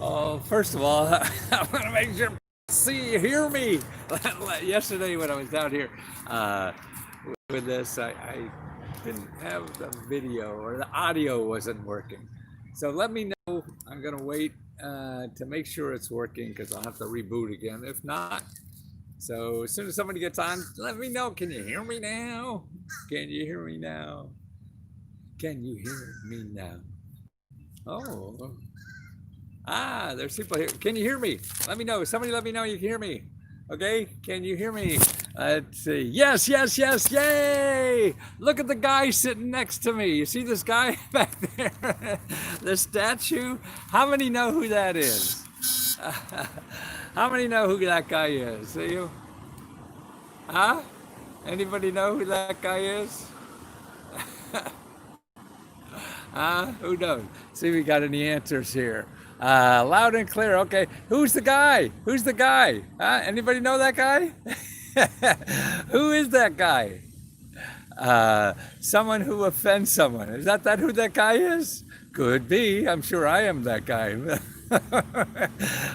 Oh, first of all, I want to make sure hear me. Yesterday when I was down here uh, with this, I didn't have the video or the audio wasn't working. So let me know. I'm gonna wait to make sure it's working because I'll have to reboot again. If not, so as soon as somebody gets on, let me know. Can you hear me now? Can you hear me now? Can you hear me now? Oh, there's people here. Can you hear me? Let me know. Somebody let me know you can hear me. Okay, can you hear me? Let's see. Yes, yes, yes, yay! Look at the guy sitting next to me. You see this guy back there? The statue? How many know who that is? How many know who that guy is? See you? Huh? Anybody know who that guy is? Who knows? See, we got any answers here. Loud and clear. Okay, who's the guy? Who's the guy? Anybody know that guy? Who is that guy? Someone who offends someone. Is that who that guy is? Could be. I'm sure I am that guy.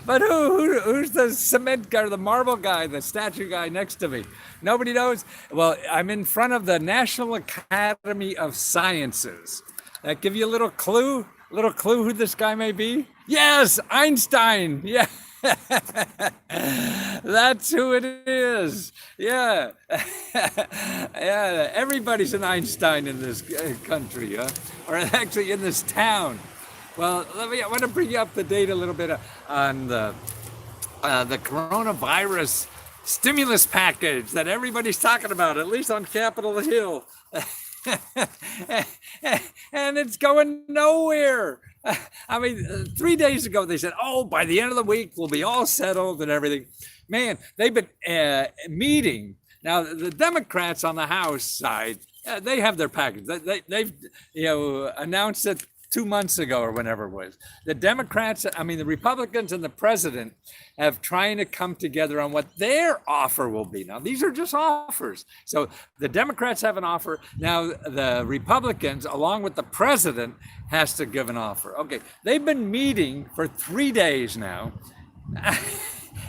But who's the cement guy, the marble guy, the statue guy next to me? Nobody knows? Well, I'm in front of the National Academy of Sciences. That give you a little clue? A little clue who this guy may be? Yes, Einstein. Yeah. That's who it is. Yeah. Yeah, everybody's an Einstein in this country, huh? Or actually in this town. Well, I want to bring you up to date a little bit on the coronavirus stimulus package that everybody's talking about, at least on Capitol Hill. And it's going nowhere. I mean, 3 days ago they said, "Oh, by the end of the week we'll be all settled and everything." Man, they've been meeting now. The Democrats on the House side, they have their package. They've announced it 2 months ago or whenever it was. The Democrats, the Republicans and the president have trying to come together on what their offer will be. Now, these are just offers. So the Democrats have an offer. Now, the Republicans, along with the president, has to give an offer. Okay, they've been meeting for 3 days now.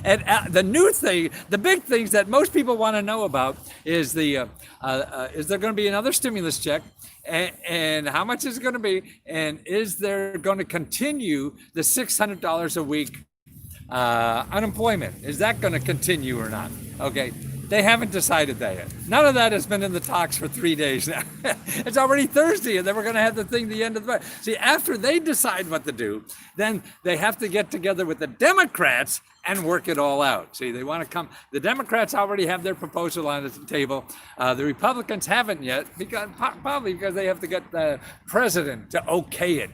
And the new thing, the big things that most people want to know about is is there going to be another stimulus check? And how much is it going to be? And is there going to continue the $600 a week unemployment? Is that going to continue or not? Okay, they haven't decided that yet. None of that has been in the talks for 3 days now. It's already Thursday, and then we're going to have the thing the end of the month. See, after they decide what to do, then they have to get together with the Democrats and work it all out. See, they want to come. The Democrats already have their proposal on the table. The Republicans haven't yet, probably because they have to get the president to okay it.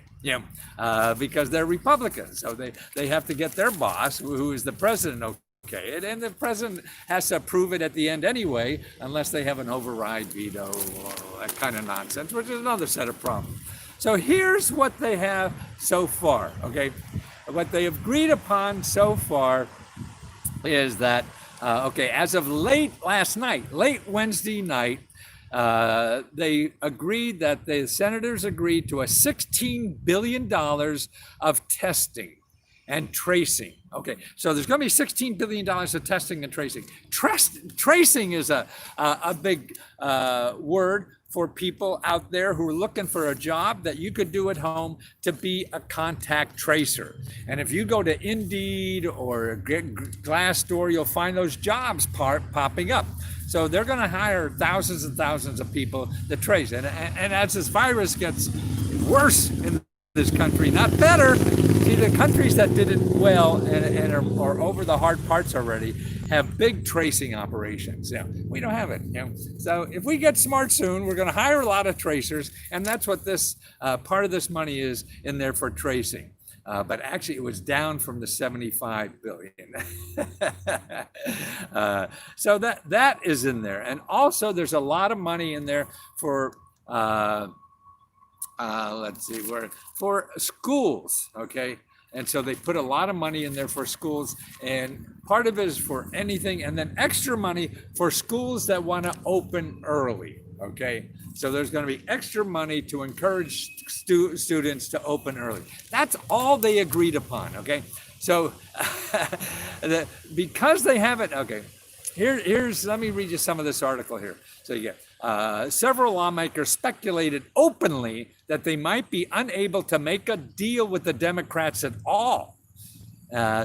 Because they're Republicans, so they have to get their boss, who is the president, okay, and the president has to approve it at the end anyway, unless they have an override veto or that kind of nonsense, which is another set of problems. So here's what they have so far, okay? What they have agreed upon so far is that, as of late Wednesday night, they agreed that the senators agreed to a $16 billion of testing and tracing. Okay, so there's going to be $16 billion of testing and tracing. Tracing is a big word for people out there who are looking for a job that you could do at home to be a contact tracer. And if you go to Indeed or Glassdoor, you'll find those jobs popping up. So they're going to hire thousands and thousands of people to trace. And as this virus gets worse in this country, not better. See, the countries that did it well and are over the hard parts already have big tracing operations. We don't have it. So if we get smart soon, we're going to hire a lot of tracers, and that's what this part of this money is in there for tracing. But actually, it was down from the 75 billion. So that is in there, and also there's a lot of money in there for. For schools, okay? And so they put a lot of money in there for schools, and part of it is for anything, and then extra money for schools that want to open early. Okay, so there's going to be extra money to encourage students to open early. That's all they agreed upon. Okay, so because they haven't. Okay, here's let me read you some of this article here. So you get several lawmakers speculated openly that they might be unable to make a deal with the Democrats at all.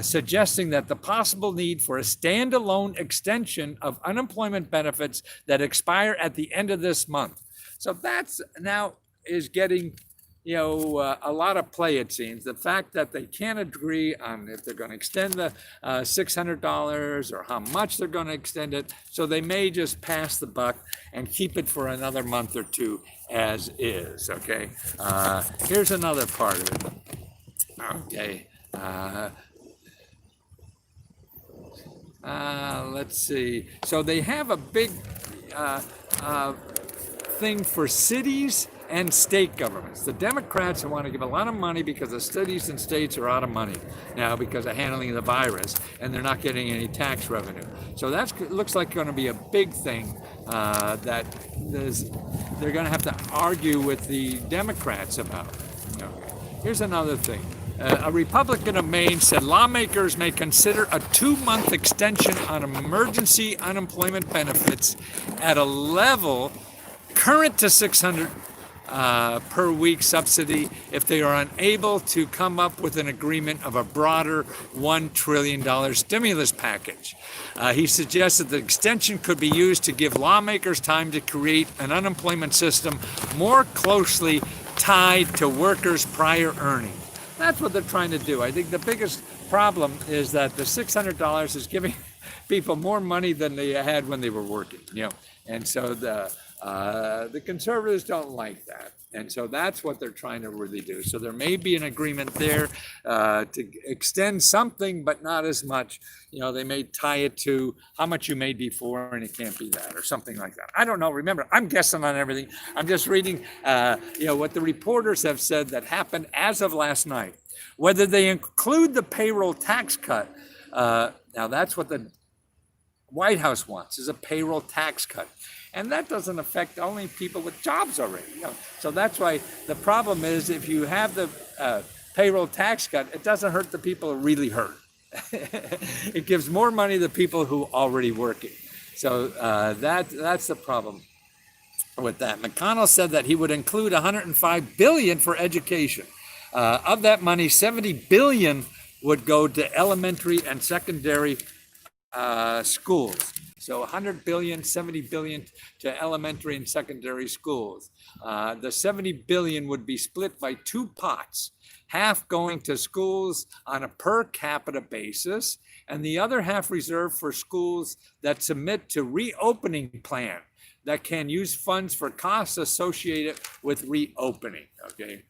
Suggesting that the possible need for a standalone extension of unemployment benefits that expire at the end of this month. So that's now is getting, a lot of play, it seems. The fact that they can't agree on if they're going to extend the $600 or how much they're going to extend it. So they may just pass the buck and keep it for another month or two as is. Okay. Here's another part of it. Okay. Let's see. So they have a big thing for cities and state governments. The Democrats want to give a lot of money because the cities and states are out of money now because of handling the virus, and they're not getting any tax revenue. So that looks like going to be a big thing that they're going to have to argue with the Democrats about. Okay. Here's another thing. A Republican of Maine said lawmakers may consider a 2-month extension on emergency unemployment benefits at a level current to $600 per week subsidy if they are unable to come up with an agreement of a broader $1 trillion stimulus package. He suggested the extension could be used to give lawmakers time to create an unemployment system more closely tied to workers' prior earnings. That's what they're trying to do. I think the biggest problem is that the $600 is giving people more money than they had when they were working, and so the conservatives don't like that. And so that's what they're trying to really do. So there may be an agreement there to extend something, but not as much. They may tie it to how much you made before, and it can't be that, or something like that. I don't know. Remember, I'm guessing on everything. I'm just reading, what the reporters have said that happened as of last night. Whether they include the payroll tax cut, now that's what the White House wants, is a payroll tax cut. And that doesn't affect only people with jobs already. So that's why the problem is if you have the payroll tax cut, it doesn't hurt the people who really hurt. It gives more money to people who are already working. So that's the problem with that. McConnell said that he would include $105 billion for education. Of that money, $70 billion would go to elementary and secondary schools. So $100 billion, $70 billion to elementary and secondary schools. The $70 billion would be split by 2 pots, half going to schools on a per capita basis, and the other half reserved for schools that submit to reopening plan that can use funds for costs associated with reopening. Okay.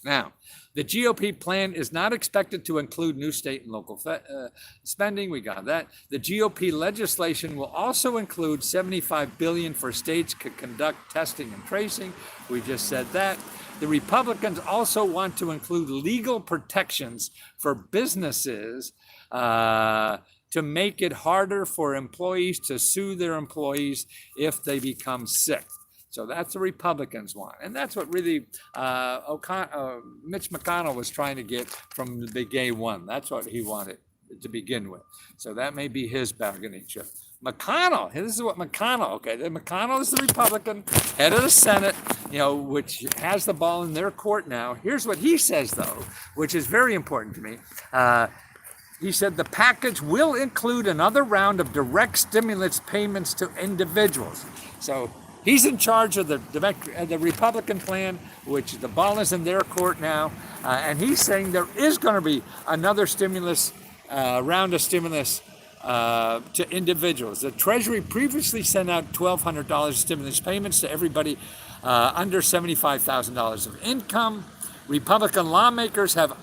Now, the GOP plan is not expected to include new state and local spending. We got that. The GOP legislation will also include $75 billion for states to conduct testing and tracing. We just said that. The Republicans also want to include legal protections for businesses to make it harder for employees to sue their employees if they become sick. So that's the Republicans want. And that's what really Mitch McConnell was trying to get from the big A1. That's what he wanted to begin with. So that may be his bargaining chip. McConnell, this is what McConnell, okay, McConnell is the Republican head of the Senate, which has the ball in their court now. Here's what he says, though, which is very important to me. He said the package will include another round of direct stimulus payments to individuals. So he's in charge of the Republican plan, which the ball is in their court now, and he's saying there is going to be another stimulus round of stimulus to individuals. The Treasury previously sent out $1,200 stimulus payments to everybody under $75,000 of income. Republican lawmakers have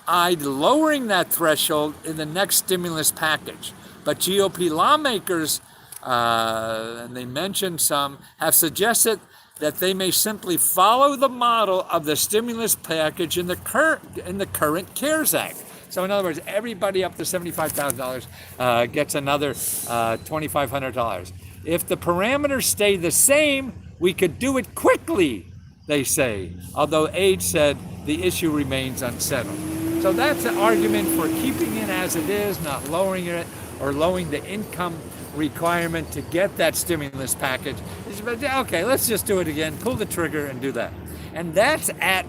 eyed lowering that threshold in the next stimulus package, but GOP lawmakers, and they mentioned some, have suggested that they may simply follow the model of the stimulus package in the current CARES Act. So in other words, everybody up to $75,000 gets another $2,500. If the parameters stay the same, we could do it quickly, they say, although Age said the issue remains unsettled. So that's an argument for keeping it as it is, not lowering it or lowering the income requirement to get that stimulus package. Okay, let's just do it again, pull the trigger and do that. And that's at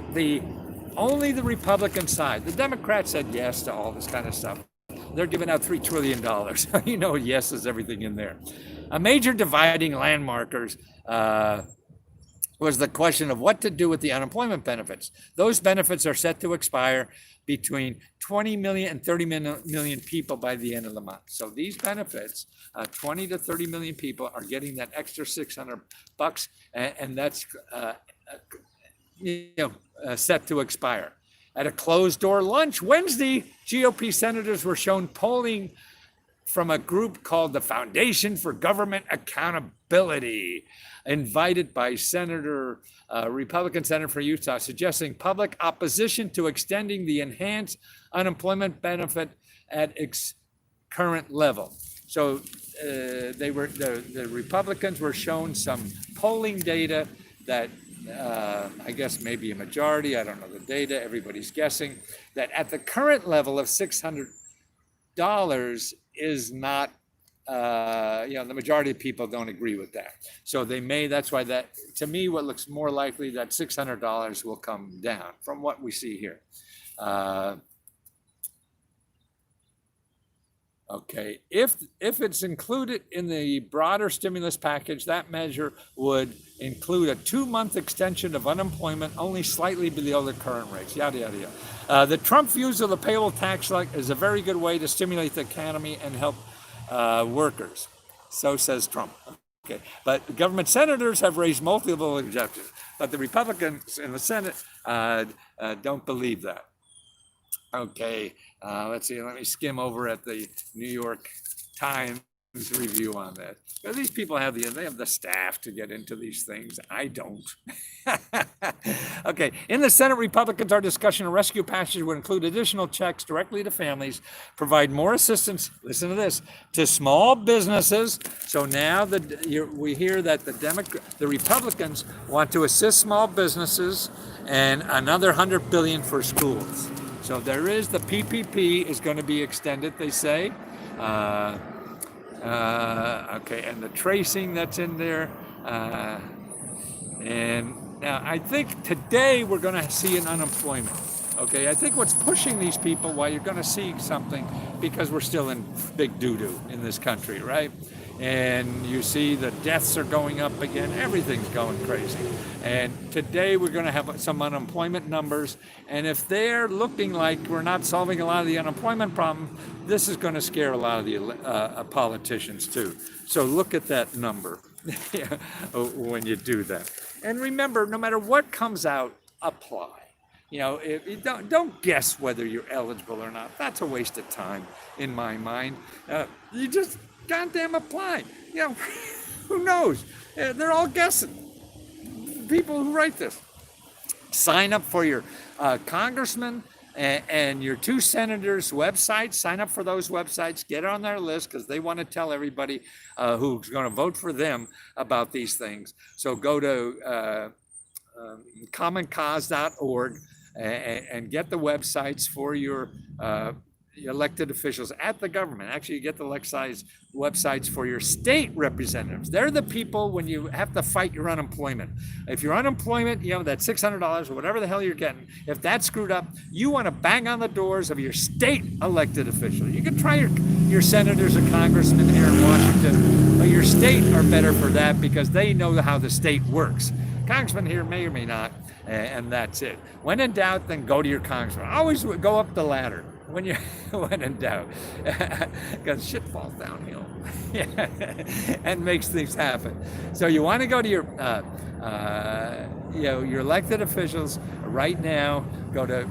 only the Republican side. The Democrats said yes to all this kind of stuff. They're giving out $3 trillion. You know, yes is everything in there. A major dividing landmarkers was the question of what to do with the unemployment benefits. Those benefits are set to expire between 20 million and 30 million people by the end of the month. So these benefits, 20 to 30 million people are getting that extra $600, and that's set to expire. At a closed-door lunch Wednesday, GOP senators were shown polling from a group called the Foundation for Government Accountability, invited by Republican Senator for Utah, suggesting public opposition to extending the enhanced unemployment benefit at its current level. So the Republicans were shown some polling data that I guess maybe a majority, I don't know the data, everybody's guessing, that at the current level of $600 is not, the majority of people don't agree with that. So that's why that, to me, what looks more likely that $600 will come down from what we see here. Okay, if it's included in the broader stimulus package, that measure would include a 2-month extension of unemployment only slightly below the current rates, yada, yada, yada. The Trump views of the payroll tax is a very good way to stimulate the economy and help workers. So says Trump. Okay, but government senators have raised multiple objections, but the Republicans in the Senate don't believe that. Okay, let's see, let me skim over at the New York Times review on that. These people have the staff to get into these things. I don't. Okay, in the Senate, Republicans are discussing a rescue package would include additional checks directly to families, provide more assistance, listen to this, to small businesses. So now we hear that the Republicans want to assist small businesses and another $100 billion for schools. So there is the PPP is going to be extended, they say. Okay, and the tracing that's in there. And now I think today we're going to see an unemployment. Okay, I think what's pushing these people, why you're going to see something, because we're still in big doo-doo in this country, right? And you see the deaths are going up again, everything's going crazy. And today we're going to have some unemployment numbers, and if they're looking like we're not solving a lot of the unemployment problem, this is going to scare a lot of the politicians too. So look at that number when you do that. And remember, no matter what comes out, apply. Don't guess whether you're eligible or not. That's a waste of time in my mind. You just goddamn apply. Who knows? They're all guessing. People who write this. Sign up for your congressman and your 2 senators' websites. Sign up for those websites. Get on their list because they want to tell everybody who's going to vote for them about these things. So go to commoncause.org and get the websites for your elected officials at the government. Actually, you get the websites for your state representatives. They're the people when you have to fight your unemployment. If your unemployment, that $600 or whatever the hell you're getting, if that's screwed up, you want to bang on the doors of your state elected official. You can try your senators or congressmen here in Washington, but your state are better for that because they know how the state works. Congressman here may or may not, and that's it. When in doubt, then go to your congressman. Always go up the ladder when in doubt, because shit falls downhill and makes things happen. So you want to go to your elected officials right now. Go to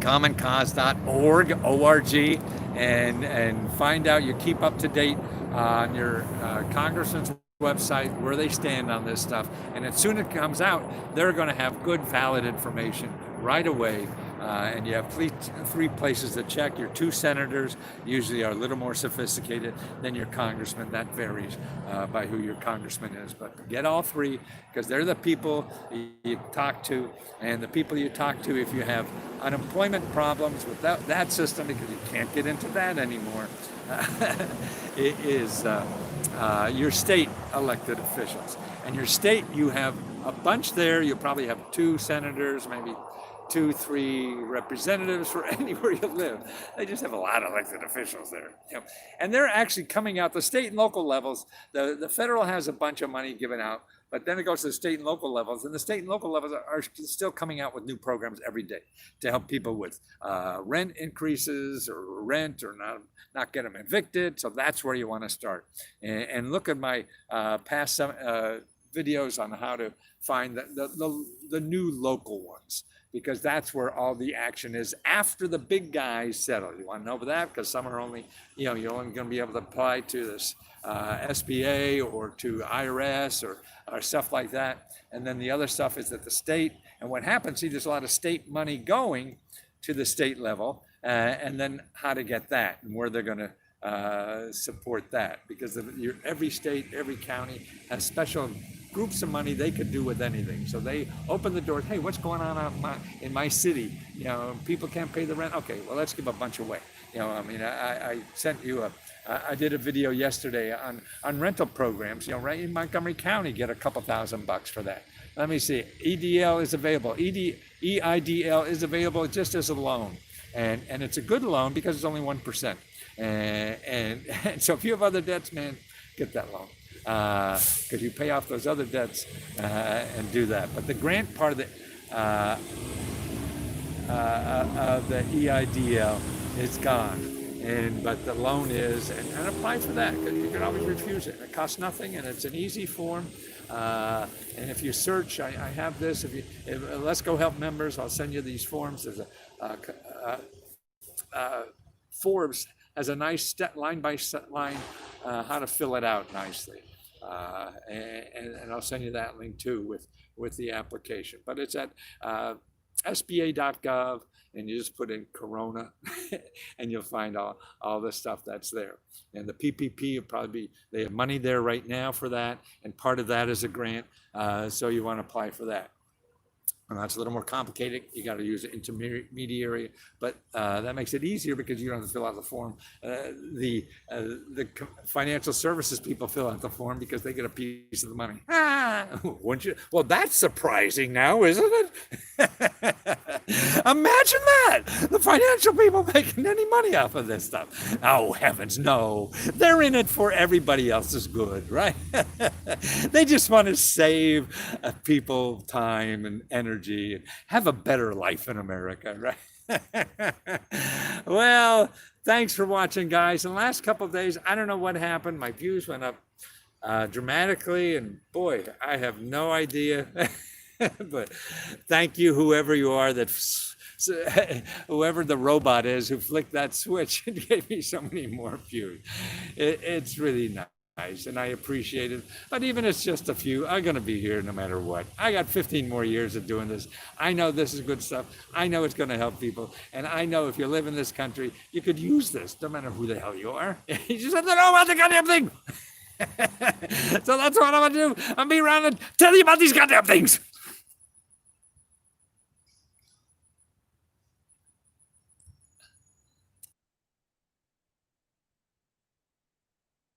commoncause.org, O-R-G, and find out. You keep up to date on your congressman's website where they stand on this stuff, and as soon as it comes out, they're going to have good, valid information right away and you have three places to check. Your two senators usually are a little more sophisticated than your congressman. That varies by who your congressman is, but get all three because they're the people you talk to, and the people you talk to if you have unemployment problems with that system, because you can't get into that anymore, it is your state elected officials. And your state, you have a bunch there. You'll probably have two senators, maybe 2-3 representatives for anywhere you live. They just have a lot of elected officials there. And they're actually coming out, the state and local levels, the federal has a bunch of money given out, but then it goes to the state and local levels, and the state and local levels are still coming out with new programs every day to help people with rent increases or rent or not get them evicted. So that's where you want to start. And look at my past videos on how to find the new local ones, because that's where all the action is after the big guys settle. You want to know about that? Because some are only, you're only going to be able to apply to this SBA or to IRS or stuff like that. And then the other stuff is at the state. And what happens, there's a lot of state money going to the state level, and then how to get that and where they're going to support that, because every state, every county has special groups of money they could do with anything. So they open the doors. Hey, what's going on in my city? People can't pay the rent. Okay, well, let's give a bunch away. I sent you I did a video yesterday on rental programs. Right in Montgomery County, get a couple $1,000 for that. Let me see. EIDL is available. EIDL is available just as a loan, and it's a good loan because it's only 1%. And so if you have other debts, man, get that loan. Because you pay off those other debts and do that. But the grant part of the EIDL is gone, but the loan is, and apply for that, because you can always refuse it. It costs nothing, and it's an easy form. And if you search, I have this. If Let's Go Help members, I'll send you these forms. There's Forbes has a nice line by line how to fill it out nicely. And I'll send you that link too with the application. But it's at sba.gov, and you just put in Corona, and you'll find all the stuff that's there. And the PPP will probably they have money there right now for that, and part of that is a grant. So you want to apply for that. And that's a little more complicated. You got to use an intermediary, but that makes it easier because you don't have to fill out the form. The financial services people fill out the form because they get a piece of the money. Wouldn't you? Well, that's surprising now, isn't it? Imagine that! The financial people making any money off of this stuff. Oh, heavens, no. They're in it for everybody else's good, right? They just want to save people time and energy and have a better life in America, right? Well, thanks for watching, guys. In the last couple of days, I don't know what happened. My views went up dramatically, and boy, I have no idea. But thank you, whoever you are, whoever the robot is who flicked that switch and gave me so many more views. It's really nice, and I appreciate it. But even if it's just a few, I'm going to be here no matter what. I got 15 more years of doing this. I know this is good stuff. I know it's going to help people. And I know if you live in this country, you could use this, no matter who the hell you are. You just have to know about the goddamn thing. So that's what I'm going to do. I'm going to be around and tell you about these goddamn things.